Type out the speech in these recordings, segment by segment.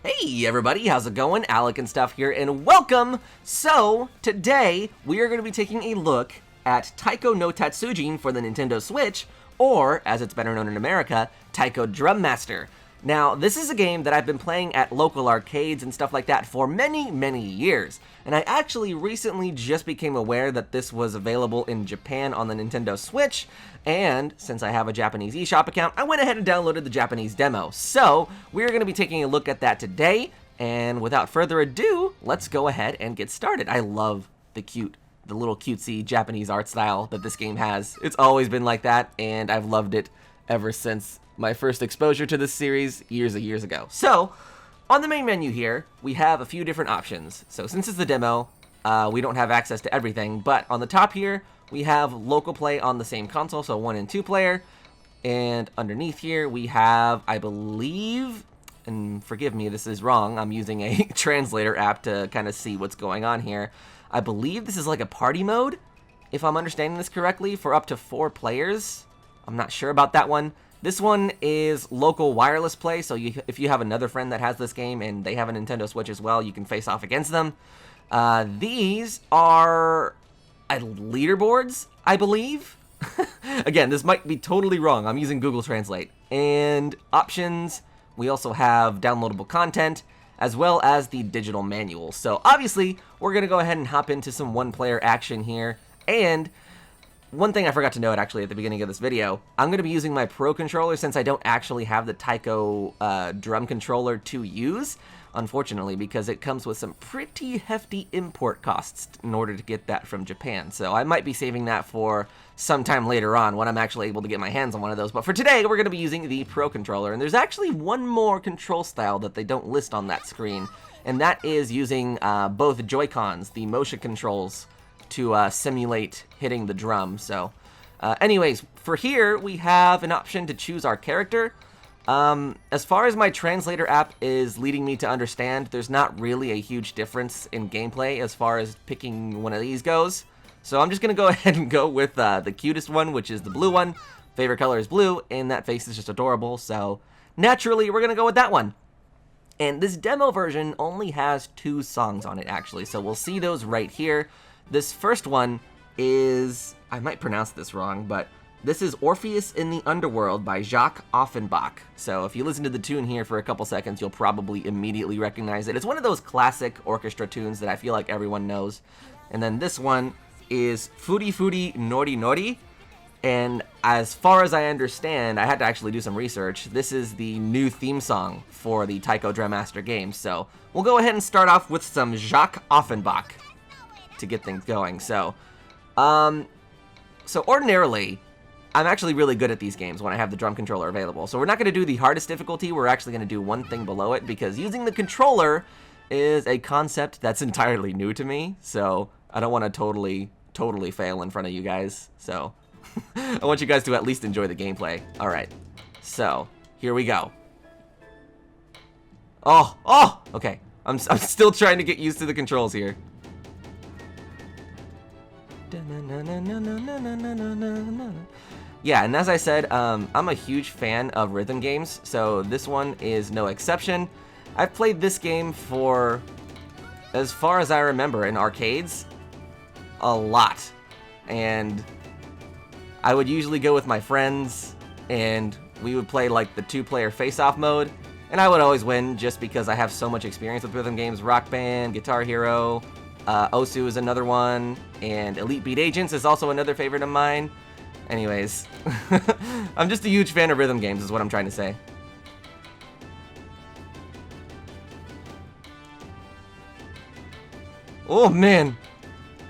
Hey everybody, how's it going? alecandstuff here, and welcome! So, today, we are going to be taking a look at Taiko no Tatsujin for the Nintendo Switch, or, as it's better known in America, Taiko Drum Master. Now, this is a game that I've been playing at local arcades and stuff like that for many years, and I actually recently just became aware that this was available in Japan on the Nintendo Switch, and since I have a Japanese eShop account, I went ahead and downloaded the Japanese demo. So, we're going to be taking a look at that today, and without further ado, let's go ahead and get started. I love the little cutesy Japanese art style that this game has. It's always been like that, and I've loved it ever since my first exposure to this series years ago. So, on the main menu here, we have a few different options. So since it's the demo, we don't have access to everything, but on the top here, we have local play on the same console, so 1 and 2 player, and underneath here, we have, I believe, and forgive me, this is wrong, I'm using a translator app to kind of see what's going on here. I believe this is like a party mode, if I'm understanding this correctly, for up to 4 players. I'm not sure about that one. This one is local wireless play, so if you have another friend that has this game and they have a Nintendo Switch as well, you can face off against them. These are leaderboards, I believe. Again, this might be totally wrong. I'm using Google Translate. And options, we also have downloadable content, as well as the digital manual. So obviously, we're going to go ahead and hop into some one-player action here. And one thing I forgot to note, actually, at the beginning of this video, I'm going to be using my Pro Controller since I don't actually have the Taiko Drum Controller to use, unfortunately, because it comes with some pretty hefty import costs in order to get that from Japan. So I might be saving that for sometime later on when I'm actually able to get my hands on one of those. But for today, we're going to be using the Pro Controller, and there's actually one more control style that they don't list on that screen, and that is using both Joy-Cons, the motion controls, to simulate hitting the drum. So anyways, for here we have an option to choose our character. As far as my translator app is leading me to understand, there's not really a huge difference in gameplay as far as picking one of these goes. So I'm just gonna go ahead and go with the cutest one, which is the blue one. Favorite color is blue, and that face is just adorable, so naturally we're gonna go with that one. And this demo version only has 2 songs on it, actually, so we'll see those right here. This first one is, I might pronounce this wrong, but this is Orpheus in the Underworld by Jacques Offenbach. So if you listen to the tune here for a couple seconds, you'll probably immediately recognize it. It's one of those classic orchestra tunes that I feel like everyone knows. And then this one is Furi Furi Nori Nori. And as far as I understand, I had to actually do some research, this is the new theme song for the Taiko Drum Master game. So we'll go ahead and start off with some Jacques Offenbach to get things going. So ordinarily, I'm actually really good at these games when I have the drum controller available. So we're not going to do the hardest difficulty, we're actually going to do one thing below it, because using the controller is a concept that's entirely new to me, so I don't want to totally fail in front of you guys. So I want you guys to at least enjoy the gameplay. Alright, so here we go. Oh, okay. I'm still trying to get used to the controls here. Yeah, and as I said, I'm a huge fan of rhythm games, so this one is no exception. I've played this game for, as far as I remember, in arcades, a lot. And I would usually go with my friends, and we would play like the 2-player face-off mode, and I would always win just because I have so much experience with rhythm games. Rock Band, Guitar Hero, Osu is another one, and Elite Beat Agents is also another favorite of mine. Anyways, I'm just a huge fan of rhythm games is what I'm trying to say. Oh man,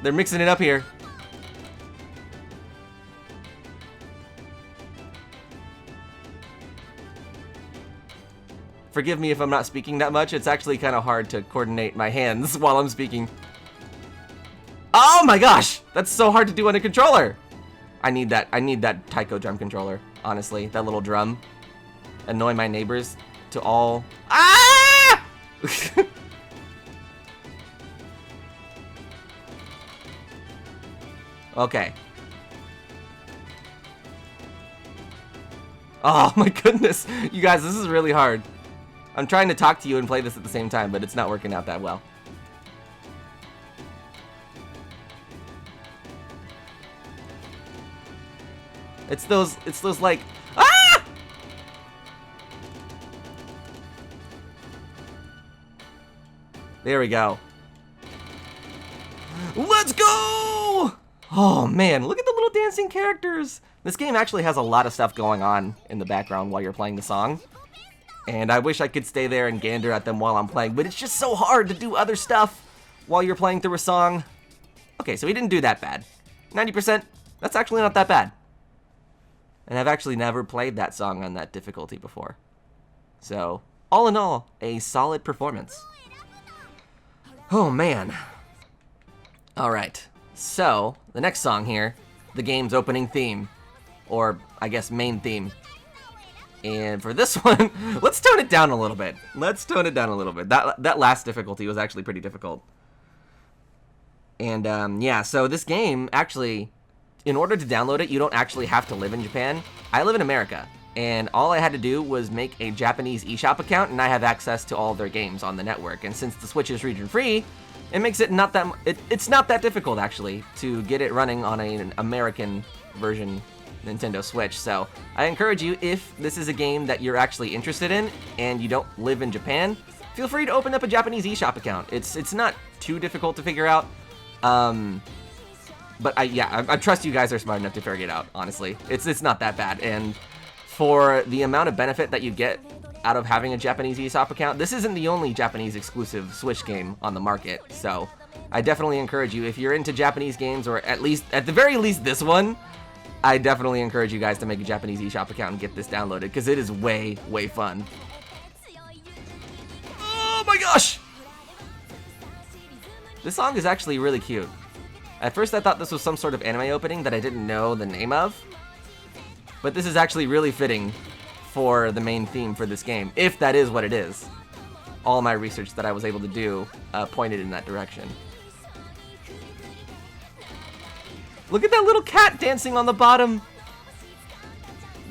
they're mixing it up here. Forgive me if I'm not speaking that much, it's actually kind of hard to coordinate my hands while I'm speaking. Oh my gosh, that's so hard to do on a controller. I need that Taiko drum controller, honestly. That little drum. Annoy my neighbors to all. Ah! Okay. Oh my goodness. You guys, this is really hard. I'm trying to talk to you and play this at the same time, but it's not working out that well. It's those like, ah! There we go. Let's go! Oh man, look at the little dancing characters. This game actually has a lot of stuff going on in the background while you're playing the song. And I wish I could stay there and gander at them while I'm playing, but it's just so hard to do other stuff while you're playing through a song. Okay, so he didn't do that bad. 90%, that's actually not that bad. And I've actually never played that song on that difficulty before. So, all in all, a solid performance. Oh man. Alright, so, the next song here, the game's opening theme. Or, I guess, main theme. And for this one, let's tone it down a little bit. That last difficulty was actually pretty difficult. And, yeah, so this game, actually, in order to download it, you don't actually have to live in Japan. I live in America, and all I had to do was make a Japanese eShop account, and I have access to all their games on the network. And since the Switch is region-free, it makes it not that... It's not that difficult, actually, to get it running on an American version Nintendo Switch. So I encourage you, if this is a game that you're actually interested in and you don't live in Japan, feel free to open up a Japanese eShop account. It's not too difficult to figure out. But I trust you guys are smart enough to figure it out, honestly. It's not that bad. And for the amount of benefit that you get out of having a Japanese eShop account, this isn't the only Japanese exclusive Switch game on the market. So I definitely encourage you, if you're into Japanese games, or at the very least this one, I definitely encourage you guys to make a Japanese eShop account and get this downloaded, because it is way, way fun. Oh my gosh! This song is actually really cute. At first I thought this was some sort of anime opening that I didn't know the name of, but this is actually really fitting for the main theme for this game, if that is what it is. All my research that I was able to do pointed in that direction. Look at that little cat dancing on the bottom.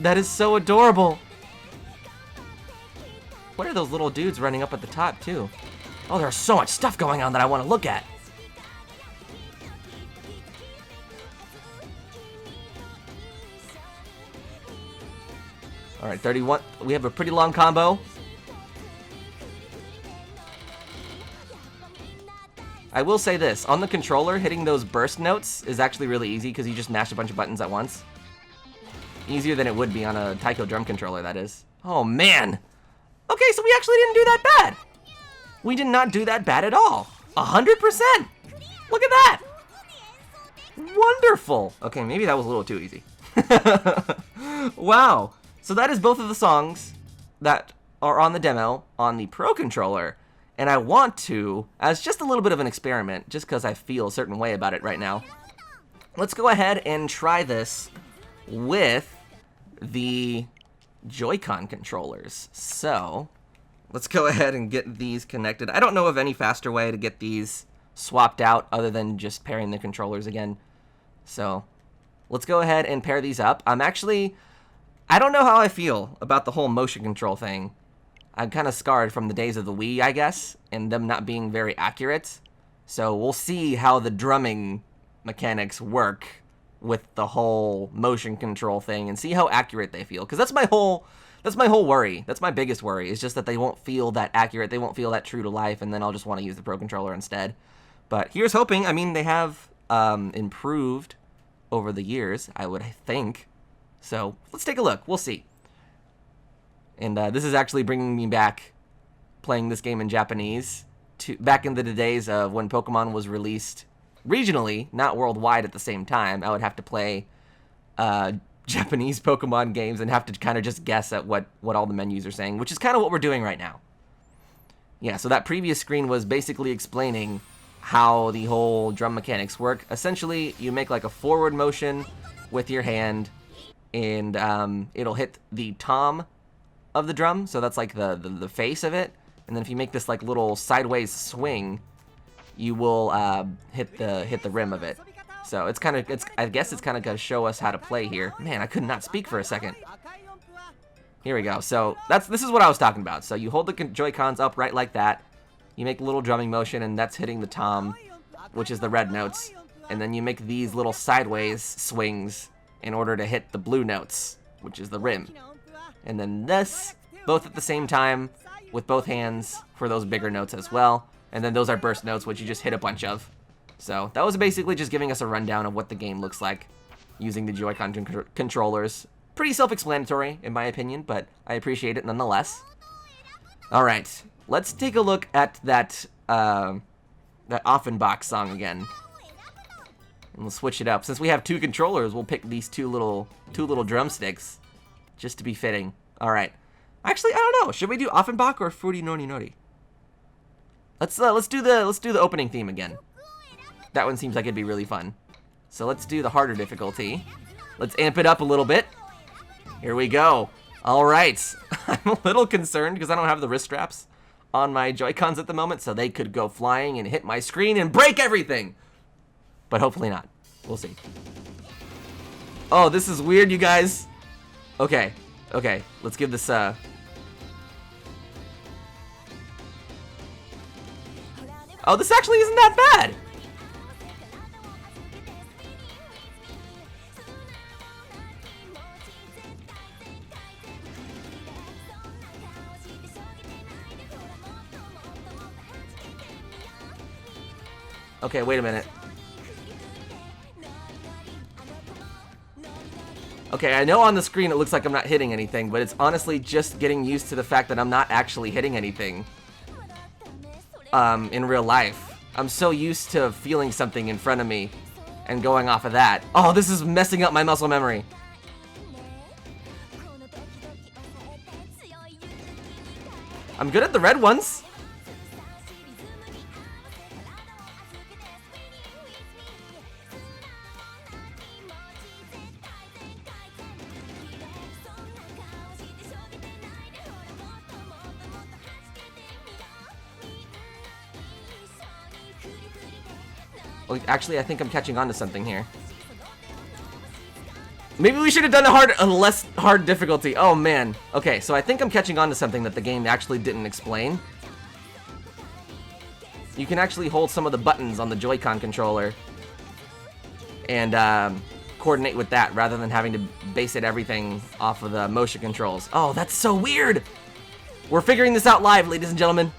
That is so adorable. What are those little dudes running up at the top, too? Oh, there's so much stuff going on that I want to look at. Alright, 31. We have a pretty long combo. I will say this, on the controller, hitting those burst notes is actually really easy because you just mash a bunch of buttons at once. Easier than it would be on a Taiko Drum Controller, that is. Oh, man! Okay, so we actually didn't do that bad! We did not do that bad at all! 100%! Look at that! Wonderful! Okay, maybe that was a little too easy. Wow! So that is both of the songs that are on the demo on the Pro Controller. And I want to, as just a little bit of an experiment, just because I feel a certain way about it right now, let's go ahead and try this with the Joi Con Controllers. So, let's go ahead and get these connected. I don't know of any faster way to get these swapped out other than just pairing the controllers again. So, let's go ahead and pair these up. I don't know how I feel about the whole motion control thing. I'm kind of scarred from the days of the Wii, I guess, and them not being very accurate. So we'll see how the drumming mechanics work with the whole motion control thing and see how accurate they feel. Because that's my whole worry. That's my biggest worry, is just that they won't feel that accurate, they won't feel that true to life, and then I'll just want to use the Pro Controller instead. But here's hoping. I mean, they have improved over the years, I would think. So let's take a look. We'll see. And this is actually bringing me back, playing this game in Japanese, to back in the days of when Pokemon was released regionally, not worldwide at the same time. I would have to play Japanese Pokemon games and have to kind of just guess at what all the menus are saying, which is kind of what we're doing right now. Yeah, so that previous screen was basically explaining how the whole drum mechanics work. Essentially, you make like a forward motion with your hand, and it'll hit the tom of the drum, so that's like the face of it, and then if you make this like little sideways swing, you will hit the rim of it. So I guess it's kind of gonna show us how to play here. Man, I could not speak for a second. Here we go. So this is what I was talking about. So you hold the Joy-Cons upright like that. You make a little drumming motion, and that's hitting the tom, which is the red notes. And then you make these little sideways swings in order to hit the blue notes, which is the rim. And then this, both at the same time, with both hands for those bigger notes as well. And then those are burst notes, which you just hit a bunch of. So that was basically just giving us a rundown of what the game looks like using the Joi Con controllers. Pretty self-explanatory, in my opinion, but I appreciate it nonetheless. Alright, let's take a look at that Offenbach song again. And we'll switch it up. Since we have two controllers, we'll pick these two little drumsticks, just to be fitting. Alright. Actually, I don't know. Should we do Offenbach or Furi Nori Nori? Let's do the opening theme again. That one seems like it'd be really fun. So let's do the harder difficulty. Let's amp it up a little bit. Here we go. All right. I'm a little concerned because I don't have the wrist straps on my Joy-Cons at the moment, so they could go flying and hit my screen and break everything. But hopefully not. We'll see. Oh, this is weird, you guys. Okay. Okay. Let's give this Oh, this actually isn't that bad. Okay, wait a minute. Okay, I know on the screen it looks like I'm not hitting anything, but it's honestly just getting used to the fact that I'm not actually hitting anything in real life. I'm so used to feeling something in front of me and going off of that. Oh, this is messing up my muscle memory. I'm good at the red ones. Well, actually, I think I'm catching on to something here. Maybe we should have done a less hard difficulty. Oh, man. Okay, so I think I'm catching on to something that the game actually didn't explain. You can actually hold some of the buttons on the Joi Con controller and coordinate with that rather than having to base it everything off of the motion controls. Oh, that's so weird! We're figuring this out live, ladies and gentlemen.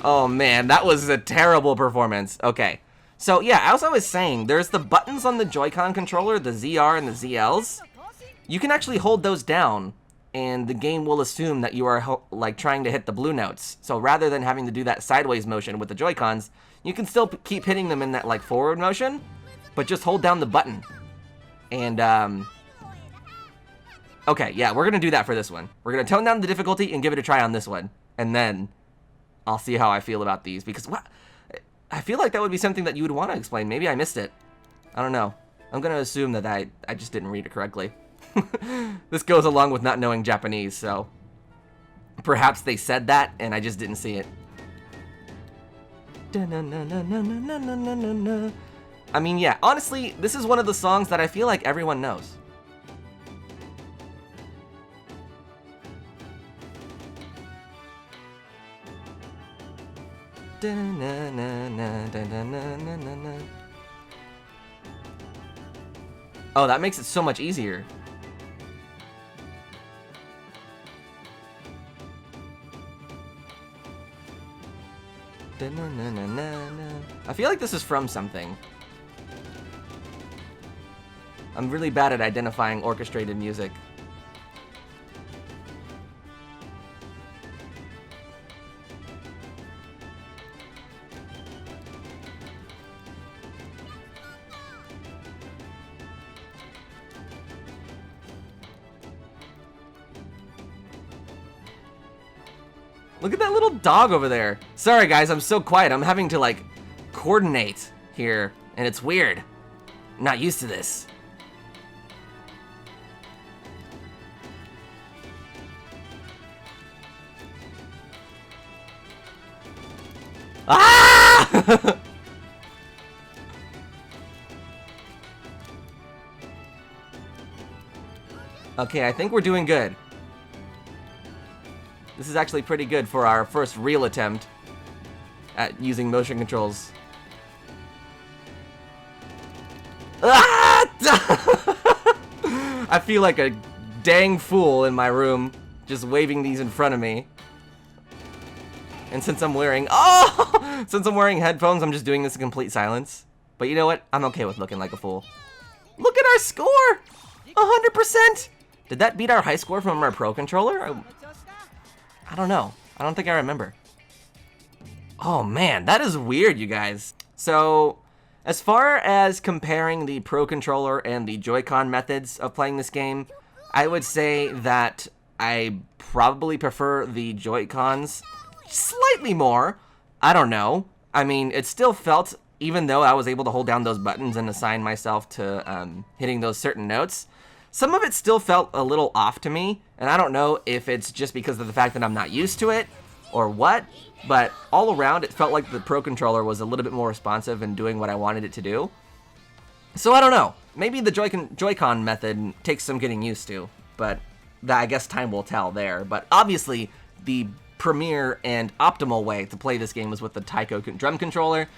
Oh man, that was a terrible performance. Okay, so yeah, as I was saying, there's the buttons on the Joy-Con controller, the ZR and the ZLs. You can actually hold those down, and the game will assume that you are like trying to hit the blue notes. So rather than having to do that sideways motion with the Joy-Cons, you can still keep hitting them in that like forward motion, but just hold down the button. And okay, yeah, we're gonna do that for this one. We're gonna tone down the difficulty and give it a try on this one, and then I'll see how I feel about these, because I feel like that would be something that you would want to explain. Maybe I missed it. I don't know. I'm going to assume that I just didn't read it correctly. This goes along with not knowing Japanese, so perhaps they said that and I just didn't see it. I mean, yeah, honestly, this is one of the songs that I feel like everyone knows. Oh, that makes it so much easier. I feel like this is from something. I'm really bad at identifying orchestrated music. Look at that little dog over there. Sorry guys, I'm so quiet. I'm having to like coordinate here, and it's weird. I'm not used to this. Ah! Okay, I think we're doing good. This is actually pretty good for our first real attempt at using motion controls. Ah! I feel like a dang fool in my room, just waving these in front of me. And since I'm wearing headphones, I'm just doing this in complete silence. But you know what? I'm okay with looking like a fool. Look at our score! 100%! Did that beat our high score from our Pro controller? I don't know. I don't think I remember. Oh man, that is weird, you guys. So, as far as comparing the Pro controller and the Joy-Con methods of playing this game, I would say that I probably prefer the Joy-Cons slightly more. I don't know. I mean, it still felt, even though I was able to hold down those buttons and assign myself to hitting those certain notes, some of it still felt a little off to me, and I don't know if it's just because of the fact that I'm not used to it or what, but all around it felt like the Pro controller was a little bit more responsive and doing what I wanted it to do. So I don't know. Maybe the Joy-Con method takes some getting used to, but I guess time will tell there. But obviously, the premier and optimal way to play this game was with the Taiko Drum Controller.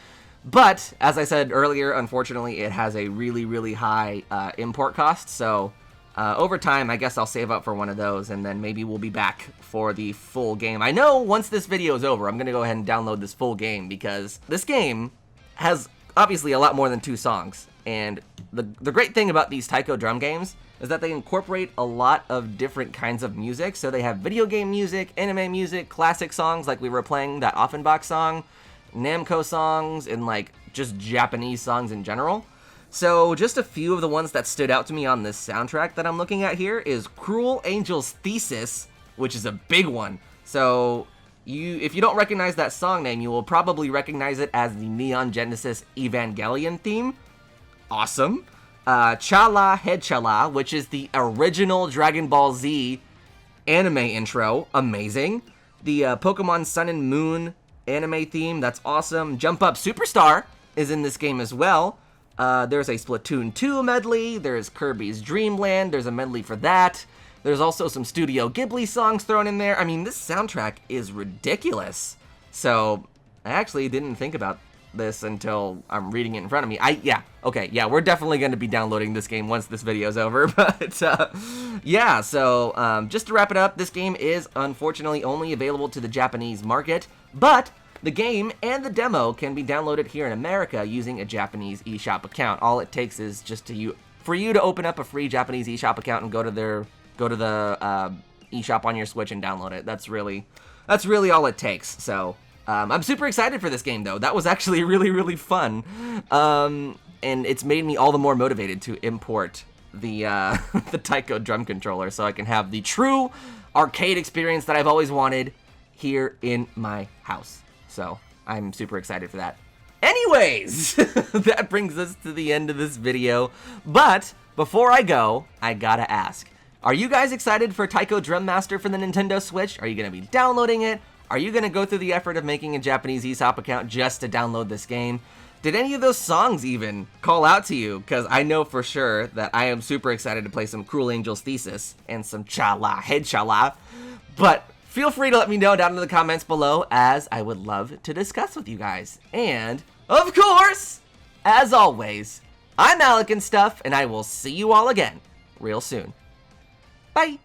But, as I said earlier, unfortunately, it has a really, really high import cost, so over time, I guess I'll save up for one of those, and then maybe we'll be back for the full game. I know once this video is over, I'm going to go ahead and download this full game, because this game has, obviously, a lot more than 2 songs, and the great thing about these Taiko drum games is that they incorporate a lot of different kinds of music, so they have video game music, anime music, classic songs, like we were playing that Offenbach song, Namco songs, and like just Japanese songs in general. So just a few of the ones that stood out to me on this soundtrack that I'm looking at here is Cruel Angel's Thesis, which is a big one. So if you don't recognize that song name, you will probably recognize it as the Neon Genesis Evangelion theme. Awesome. Chala Head Chala, which is the original Dragon Ball Z anime intro. Amazing. The Pokemon Sun and Moon anime theme, that's awesome. Jump Up Superstar is in this game as well. There's a Splatoon 2 medley, there's Kirby's Dream Land, there's a medley for that. There's also some Studio Ghibli songs thrown in there. I mean, this soundtrack is ridiculous. So, I actually didn't think about this until I'm reading it in front of me. We're definitely going to be downloading this game once this video's over. But, just to wrap it up, this game is unfortunately only available to the Japanese market, but the game and the demo can be downloaded here in America using a Japanese eShop account. All it takes is just for you to open up a free Japanese eShop account and go to the eShop on your Switch and download it. That's really all it takes. So I'm super excited for this game, though. That was actually really, really fun, and it's made me all the more motivated to import the the Taiko drum controller so I can have the true arcade experience that I've always wanted here in my house. So, I'm super excited for that. Anyways, that brings us to the end of this video. But, before I go, I gotta ask. Are you guys excited for Taiko Drum Master for the Nintendo Switch? Are you gonna be downloading it? Are you gonna go through the effort of making a Japanese eShop account just to download this game? Did any of those songs even call out to you? Because I know for sure that I am super excited to play some Cruel Angel's Thesis and some Chala Head Chala. But feel free to let me know down in the comments below, as I would love to discuss with you guys. And, of course, as always, I'm alecandstuff, and I will see you all again real soon. Bye!